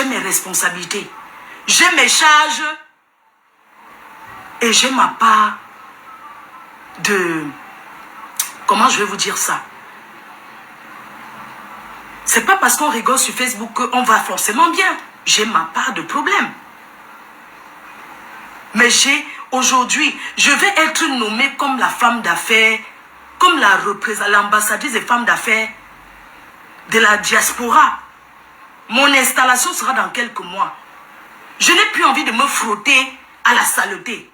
j'ai mes responsabilités. J'ai mes charges. Et j'ai ma part de... Comment je vais vous dire ça? C'est pas parce qu'on rigole sur Facebook qu'on va forcément bien. J'ai ma part de problème. Mais aujourd'hui, je vais être nommée comme la femme d'affaires, comme l'ambassadrice des femmes d'affaires de la diaspora. Mon installation sera dans quelques mois. Je n'ai plus envie de me frotter à la saleté.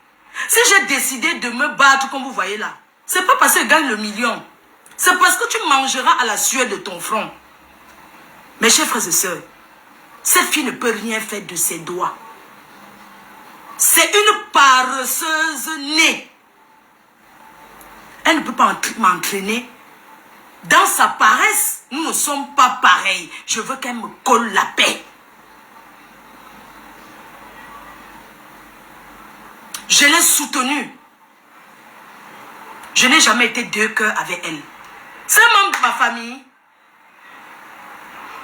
Si j'ai décidé de me battre comme vous voyez là, c'est pas parce que je gagne le million. C'est parce que tu mangeras à la sueur de ton front. Mes chers frères et sœurs, cette fille ne peut rien faire de ses doigts. C'est une paresseuse née. Elle ne peut pas m'entraîner. Dans sa paresse, nous ne sommes pas pareils. Je veux qu'elle me colle la paix. Je l'ai soutenue. Je n'ai jamais été deux cœurs avec elle. C'est un membre de ma famille.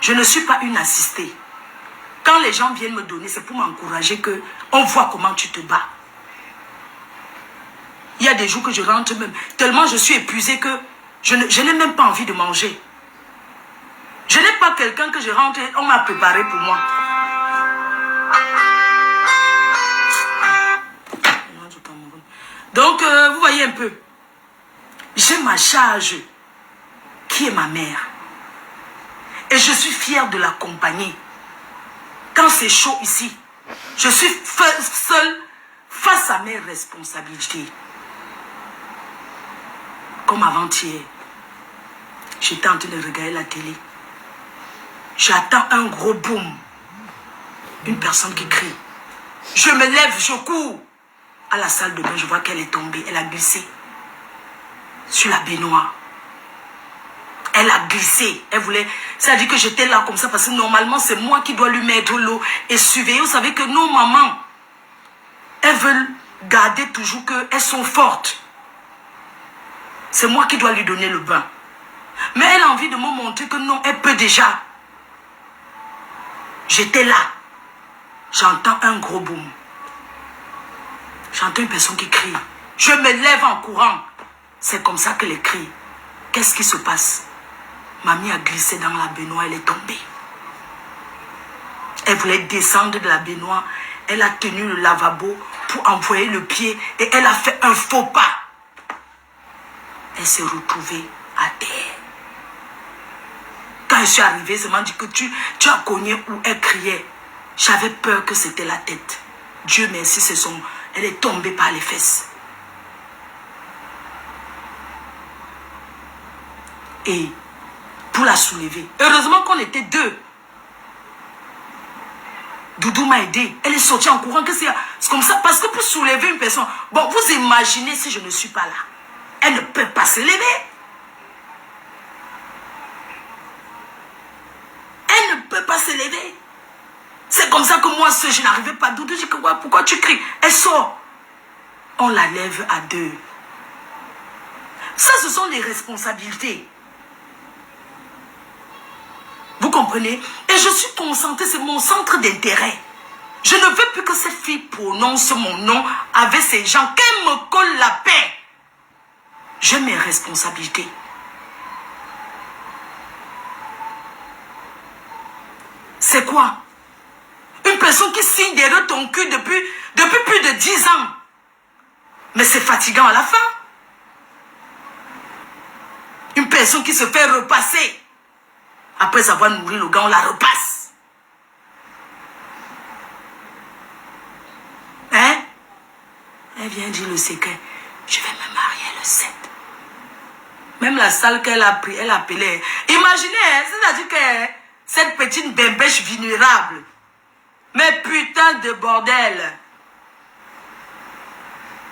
Je ne suis pas une assistée. Quand les gens viennent me donner, c'est pour m'encourager que on voit comment tu te bats. Il y a des jours que je rentre même, tellement je suis épuisée que je n'ai même pas envie de manger. Je n'ai pas quelqu'un que je rentre et on m'a préparé pour moi. Donc, vous voyez un peu. J'ai ma charge qui est ma mère. Et je suis fière de l'accompagner. Quand c'est chaud ici, je suis seule face à mes responsabilités. Comme avant-hier, j'étais en train de regarder la télé. J'attends un gros boom. Une personne qui crie. Je me lève, je cours. À la salle de bain, je vois qu'elle est tombée. Elle a glissé sur la baignoire. Elle a glissé. Elle voulait... Ça a dit que j'étais là comme ça parce que normalement, c'est moi qui dois lui mettre l'eau et surveiller. Vous savez que nos mamans, elles veulent garder toujours qu'elles sont fortes. C'est moi qui dois lui donner le bain. Mais elle a envie de me montrer que non, elle peut déjà. J'étais là. J'entends un gros boom. J'entends une personne qui crie. Je me lève en courant. C'est comme ça qu'elle crie. Qu'est-ce qui se passe? Mamie a glissé dans la baignoire, elle est tombée. Elle voulait descendre de la baignoire. Elle a tenu le lavabo pour envoyer le pied et elle a fait un faux pas. Elle s'est retrouvée à terre. Quand je suis arrivée, ça m'a dit que tu as cogné où elle criait. J'avais peur que c'était la tête. Dieu merci, elle est tombée par les fesses. Et pour la soulever, heureusement qu'on était deux. Doudou m'a aidé. Elle est sortie en courant. C'est comme ça. Parce que pour soulever une personne... Bon, vous imaginez si je ne suis pas là. Elle ne peut pas se lever. Elle ne peut pas se lever. C'est comme ça que moi, je n'arrivais pas. Doudou dit que pourquoi tu cries? Elle sort. On la lève à deux. Ça, ce sont les responsabilités. Vous comprenez? Et je suis concentrée, c'est mon centre d'intérêt. Je ne veux plus que cette fille prononce mon nom avec ces gens. Qu'elle me colle la paix. J'ai mes responsabilités. C'est quoi? Une personne qui signe derrière ton cul depuis plus de 10 ans. Mais c'est fatigant à la fin. Une personne qui se fait repasser. Après avoir nourri le gars, on la repasse. Hein? Elle vient dire le secret. Je vais me marier le 7. Même la salle qu'elle a pris, elle appelait. Imaginez, c'est-à-dire que cette petite bébêche vulnérable. Mais putain de bordel.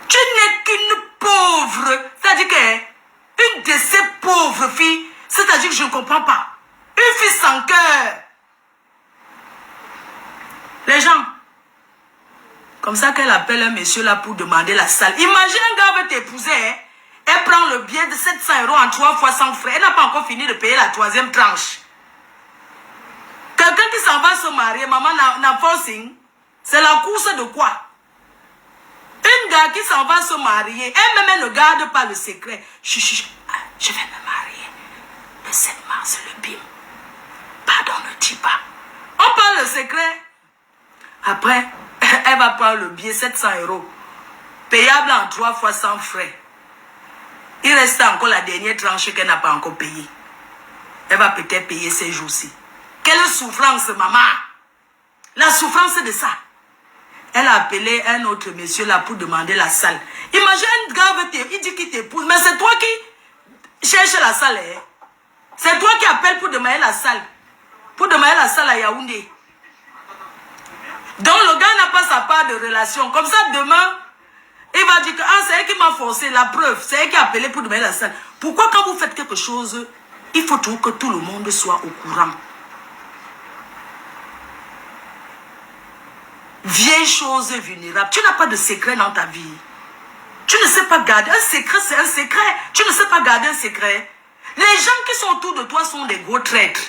Tu n'es qu'une pauvre. C'est-à-dire que une de ces pauvres filles, c'est-à-dire que je ne comprends pas. Une fille sans cœur. Les gens, comme ça qu'elle appelle un monsieur là pour demander la salle. Imagine un gars veut t'épouser. Hein? Elle prend le billet de 700 € en 3 fois sans frais. Elle n'a pas encore fini de payer la 3e tranche. Que Quelqu'un qui s'en va se marier, maman n'a forcing. C'est la course de quoi? Une gars qui s'en va se marier, elle-même ne garde pas le secret. Je vais me marier le 7 mars, le bim. Pardon, ne dis pas. On parle le secret. Après, elle va prendre le billet 700 €. Payable en 3 fois sans frais. Il reste encore la dernière tranche qu'elle n'a pas encore payée. Elle va peut-être payer ces jours-ci. Quelle souffrance, maman. La souffrance de ça. Elle a appelé un autre monsieur là pour demander la salle. Imagine un gars, il dit qu'il t'épouse, mais c'est toi qui cherches la salle. Hein? C'est toi qui appelles pour demander la salle. Pour demander la salle à Yaoundé. Donc le gars n'a pas sa part de relation. Comme ça, demain, il va dire que ah, c'est elle qui m'a forcé. La preuve, c'est elle qui a appelé pour demander la salle. Pourquoi quand vous faites quelque chose, il faut toujours que tout le monde soit au courant? Vieille chose vulnérable. Tu n'as pas de secret dans ta vie. Tu ne sais pas garder. Un secret, c'est un secret. Tu ne sais pas garder un secret. Les gens qui sont autour de toi sont des gros traîtres.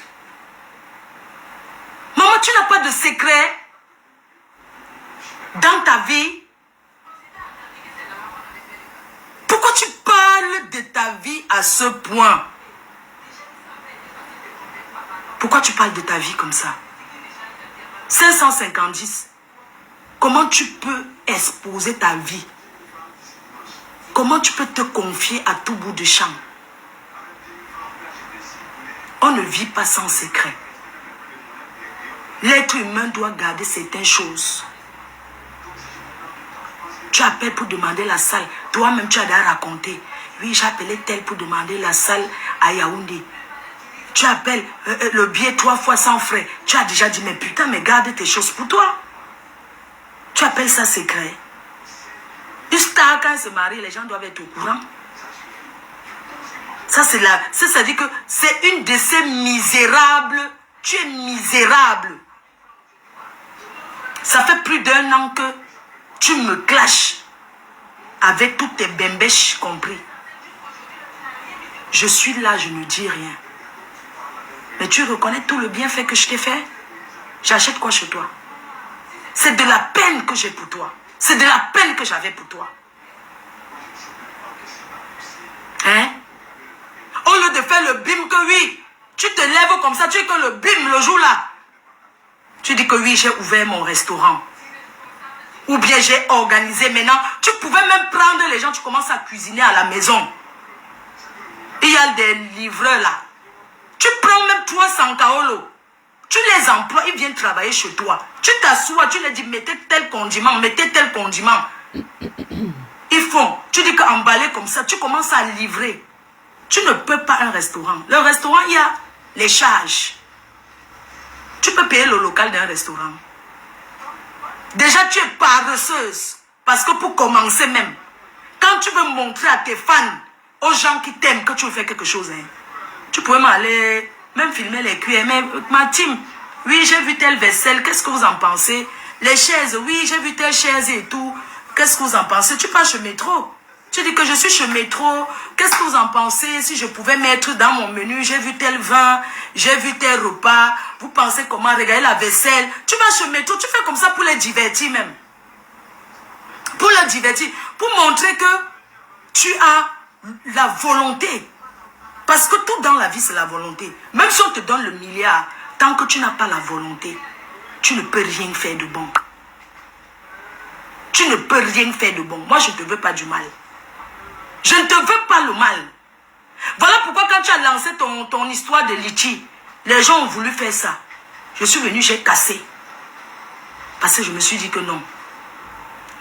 Maman, tu n'as pas de secret dans ta vie. Pourquoi tu parles de ta vie à ce point? Pourquoi tu parles de ta vie comme ça? 550. Comment tu peux exposer ta vie? Comment tu peux te confier à tout bout de champ? On ne vit pas sans secret. L'être humain doit garder certaines choses. Tu appelles pour demander la salle. Toi-même, tu as déjà raconté. Oui, j'ai appelé tel pour demander la salle à Yaoundé. Tu appelles le billet 3 fois sans frais. Tu as déjà dit, mais putain, mais garde tes choses pour toi. Tu appelles ça secret. Une star, quand elle se marie, les gens doivent être au courant. Ça, c'est là. Ça dit que c'est une de ces misérables. Tu es misérable. Ça fait plus d'1 an que tu me clashes avec toutes tes bembèches compris. Je suis là, je ne dis rien. Mais tu reconnais tout le bienfait que je t'ai fait? J'achète quoi chez toi? C'est de la peine que j'ai pour toi. C'est de la peine que j'avais pour toi. Hein? Au lieu de faire le bim que oui, tu te lèves comme ça, tu es que le bim le jour là. Tu dis que oui, j'ai ouvert mon restaurant. Ou bien j'ai organisé maintenant. Tu pouvais même prendre les gens, tu commences à cuisiner à la maison. Il y a des livreurs là. Tu prends même 300 kaolo. Tu les emploies, ils viennent travailler chez toi. Tu t'assois, tu leur dis mettez tel condiment, mettez tel condiment. Ils font. Tu dis qu'emballer comme ça, tu commences à livrer. Tu ne peux pas un restaurant. Le restaurant, il y a les charges. Tu peux payer le local d'un restaurant. Déjà, tu es paresseuse. Parce que pour commencer même, quand tu veux montrer à tes fans, aux gens qui t'aiment, que tu veux faire quelque chose, hein, tu pourrais m'aller, même filmer les cuillères. Mais ma team, oui, j'ai vu telle vaisselle, qu'est-ce que vous en pensez? Les chaises, oui, j'ai vu telle chaise et tout. Qu'est-ce que vous en pensez? Tu passes chez Métro. Tu dis que je suis chez Métro. Qu'est-ce que vous en pensez si je pouvais mettre dans mon menu, j'ai vu tel vin, j'ai vu tel repas. Vous pensez comment regarder la vaisselle? Tu vas chez Métro, tu fais comme ça pour les divertir même. Pour les divertir. Pour montrer que tu as la volonté. Parce que tout dans la vie, c'est la volonté. Même si on te donne le milliard, tant que tu n'as pas la volonté, tu ne peux rien faire de bon. Tu ne peux rien faire de bon. Moi, je ne te veux pas du mal. Je ne te veux pas le mal. Voilà pourquoi quand tu as lancé ton histoire de litchi, les gens ont voulu faire ça. Je suis venu, j'ai cassé. Parce que je me suis dit que non.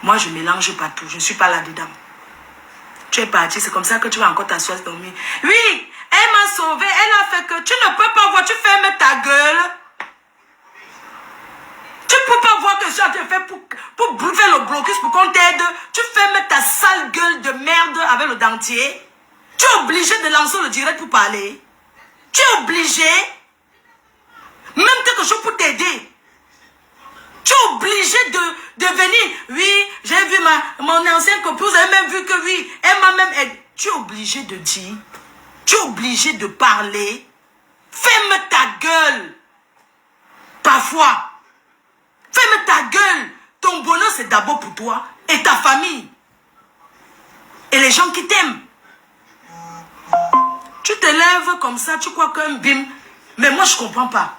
Moi, je ne mélange pas tout. Je ne suis pas là-dedans. Tu es parti, c'est comme ça que tu vas encore t'asseoir dormir. Oui, elle m'a sauvé, elle a fait que tu ne peux pas voir, tu fermes ta gueule. Tu ne peux pas voir que ça te fait pour bouffer le blocus pour qu'on t'aide. Tu fermes ta sale gueule de merde avec le dentier. Tu es obligé de lancer le direct pour parler. Tu es obligé. Même quelque chose pour t'aider. Tu es obligé de venir. Oui, j'ai vu mon ancienne copine, vous avez même vu que oui, elle m'a même aidé. Tu es obligé de dire. Tu es obligé de parler. Ferme ta gueule. Parfois. Ferme ta gueule. Ton bonheur, c'est d'abord pour toi et ta famille. Et les gens qui t'aiment. Tu te lèves comme ça, tu crois qu'un bim. Mais moi, je ne comprends pas.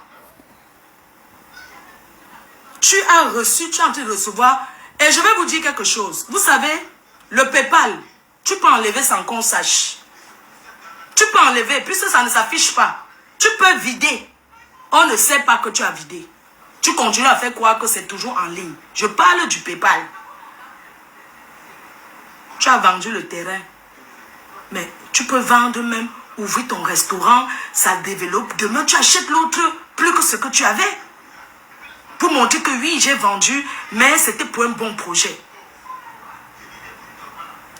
Tu as reçu, tu es en train de recevoir. Et je vais vous dire quelque chose. Vous savez, le PayPal, tu peux enlever sans qu'on sache. Tu peux enlever, puisque ça ne s'affiche pas. Tu peux vider. On ne sait pas que tu as vidé. Tu continues à faire croire que c'est toujours en ligne. Je parle du PayPal. Tu as vendu le terrain. Mais tu peux vendre même, ouvrir ton restaurant, ça développe. Demain, tu achètes l'autre plus que ce que tu avais. Pour montrer que oui, j'ai vendu, mais c'était pour un bon projet.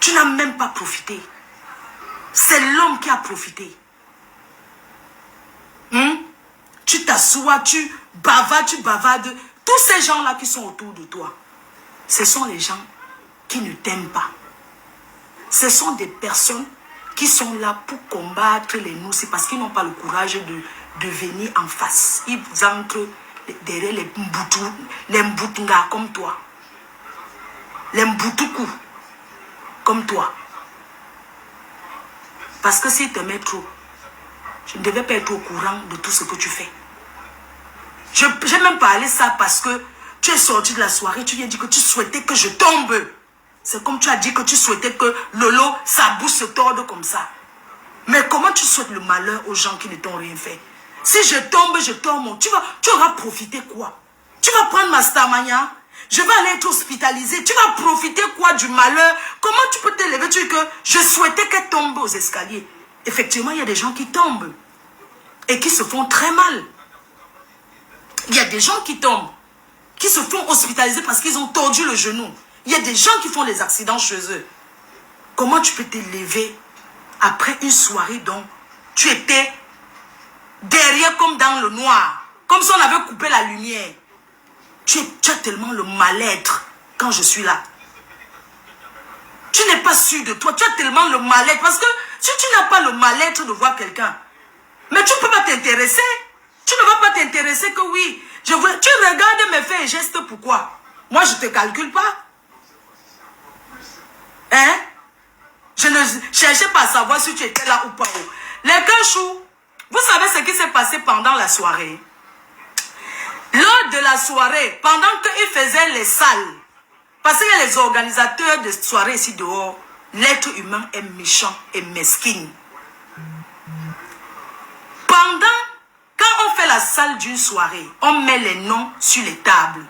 Tu n'as même pas profité. C'est l'homme qui a profité. Tu t'assois, tu bavardes. Tous ces gens-là qui sont autour de toi, ce sont les gens qui ne t'aiment pas. Ce sont des personnes qui sont là pour combattre les nous. C'est parce qu'ils n'ont pas le courage de venir en face. Ils entrent derrière les mboutunga comme toi. Les mboutuku comme toi. Parce que s'ils te mettent trop, je ne devais pas être au courant de tout ce que tu fais. J'ai même parlé ça parce que tu es sorti de la soirée, tu viens dire que tu souhaitais que je tombe. C'est comme tu as dit que tu souhaitais que Lolo, sa bouche se torde comme ça. Mais comment tu souhaites le malheur aux gens qui ne t'ont rien fait? Si je tombe, je tombe. Tu auras profité quoi? Tu vas prendre ma stamania? Je vais aller être hospitalisé. Tu vas profiter quoi du malheur? Comment tu peux te lever? Tu dis que je souhaitais qu'elle tombe aux escaliers. Effectivement, il y a des gens qui tombent. Et qui se font très mal. Il y a des gens qui tombent. Qui se font hospitaliser parce qu'ils ont tordu le genou. Il y a des gens qui font des accidents chez eux. Comment tu peux te lever après une soirée dont tu étais derrière comme dans le noir? Comme si on avait coupé la lumière. Tu as tellement le mal-être quand je suis là. Tu n'es pas sûr de toi. Tu as tellement le mal-être. Parce que si tu n'as pas le mal-être de voir quelqu'un, mais tu ne peux pas t'intéresser. Tu ne vas pas t'intéresser que oui. Tu regardes mes faits et gestes, pourquoi? Moi, je ne te calcule pas. Hein? Je ne cherchais pas à savoir si tu étais là ou pas. Les cachous, vous savez ce qui s'est passé pendant la soirée? Lors de la soirée, pendant qu'ils faisaient les salles, parce qu'il y a les organisateurs de soirée ici dehors, l'être humain est méchant et mesquin. Pendant, quand on fait la salle d'une soirée, on met les noms sur les tables.